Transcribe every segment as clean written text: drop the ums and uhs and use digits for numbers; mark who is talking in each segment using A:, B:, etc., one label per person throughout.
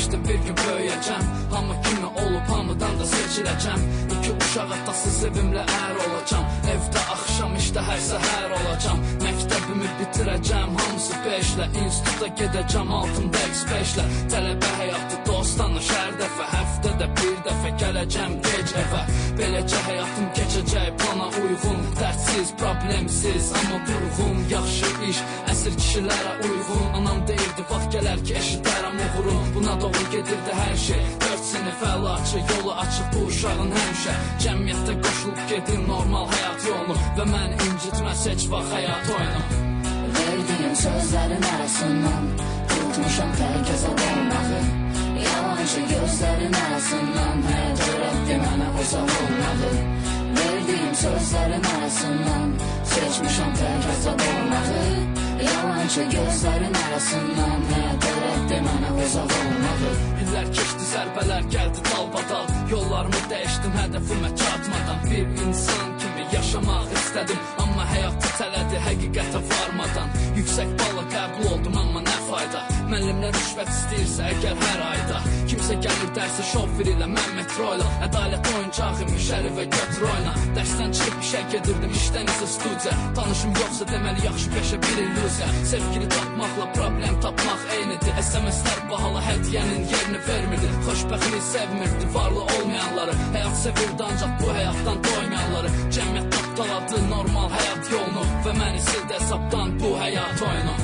A: demişdim bir gün böyüyəcəm. Hamı kimi olub hamıdan da seçiləcəm. İki uşaq atası sevimlə ər olacam. Evdə axşam işdə hər səhər olacam. Məktəbimi bitirəcəm hamısı 5-lə. İnstituta gedəcəm altımda X5-lə. Tələbə həyatı dostana şər dəfə. Həftədə bir dəfə gələcəm gec evə. Beləcə həyatım keçəcək plana uyğun. Dərtsiz, problemsiz, amma durğun. Yaxşı iş, əsir kişilərə uyğun. Anam deyirdi, vaxt gələr ki eşidərəm uğurun. Buna doğru gedirdi hər şey. 4 sinif əlaçı, yolu açıq bu uşağın həmişə. Cəmiyyətdə qoşulub gedir normal həyat yolunu. Və məni incitməz heç vaxt həyat oyunu.
B: Verdiğim sözlerin arasından tutmuşam tək azad olmağı. Yalancı gözlerin arasından həyat öğretti mənə uzaq olmağı. Verdiğim sözlerin arasından seçmişam tək azad olmağı. Yalancı gözlerin arasından həyat öğretti mənə uzaq olmağı.
A: İllər keçdi, zərbələr gəldi dalbadal. Yollarımı dəyişdim hədəfimə çatmadan. Bir insan kimi yaşamaq istədim, amma həyat tələdi həqiqətə varmadan. Yüksək balla qəbul oldum, amma nə fayda. Müəllimlər rüşvət istəyirsə əgər hər ayda. Kimsə gəlir dərsə şoför ilə, mən metro ilə. Ədalət oyuncağı imiş, əlivə götür oyna. Dərsdən çıxıb işə gedirdim, işdən isə studiya. Tanışım yoxsa deməli yaxşı peşə bir illüziya. Sevgili tapmaqla problem tapmaq eynidir. SMS-lər bahalı hədiyyənin yerini vermirdi. Xoşbəxtlik sevmirdi varlı olmayanları. Həyat sevirdi ancaq bu həyatdan doymayanları. Cəmiyyət tapdaladı normal həyat yolunu. Və məni sildi hesabdan bu həyat oyunu.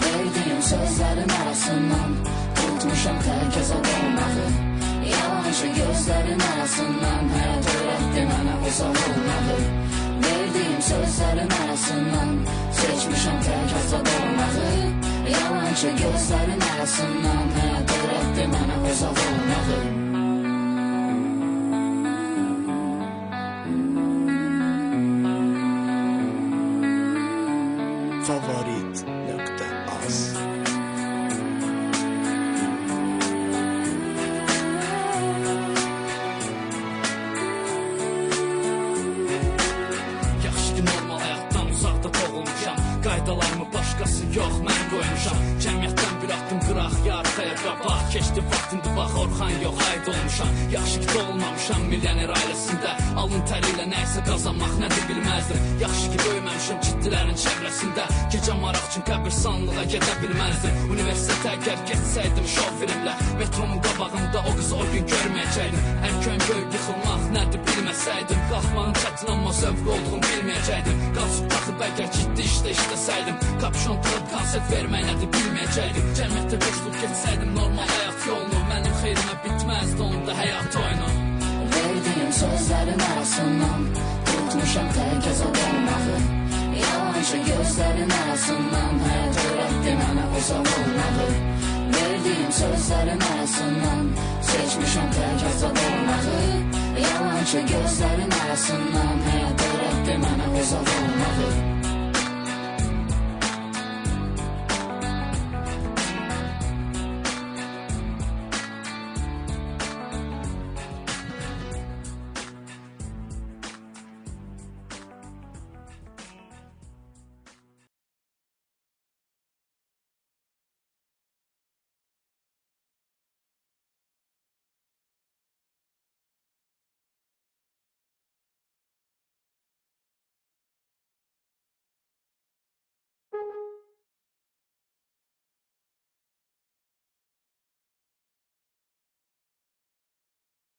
B: Verdiğim sözlerin arasından tutmuşam tək azad olmağı. Yalancı gözlerin arasından həyat öğretti mənə uzaq olmağı. Verdiğim sözlerin arasından seçmişam tək azad olmağı. Yalancı gözlerin arasından həyat öğretti mənə uzaq olmağı.
C: Favorit.az
A: Yaxşı ki normal həyatdan uzaqda doğulmuşam. Qaydalarımı başqası yox mən qoymuşam. Cəmiyyətdən bir addım qıraq, yarxaya qabaq. Keçdi vaxtındı bax Orxan yox aid olmuşam. Yaxşı ki doğulmamışam milyoner ailəsində. Alın tərilə nəysə qazanmaq nədir bilməzdim. Yaxşı ki böyüməmişəm ciddilərin çevrəsində. Gecə maraq üçün qəbirstanlığa gedə bilməzdim. Universitetə əgər getsəydim şoferimlə, metromun qabağında o qızı o gün görməyəcəkdim. Ərkön böyük yıxılmaq nədir bilməsəydim. Qalxmağın çətin amma zövq olduğunu bilməyəcəkdim. Qalsıb taxıb əgər ciddi işləsəydim. Kapşon tırıb konsert vermək nədir bilməyəcəkdim. Cəmiyyətdə qoşulub getsəydim normal həyat yolunu. Mənim xeyrimə bitməzdi onun da həyat oyunu.
B: Verdiğim sözlerin arasından tutmuşam tək azad olmağı. Yalancı gözlerin arasından həyat öğretti mənə uzaq olmağı. Verdiğim sözlerin arasından seçmişam tək azad olmağı. Yalancı gözlerin arasından həyat öğretti mənə uzaq olmağı.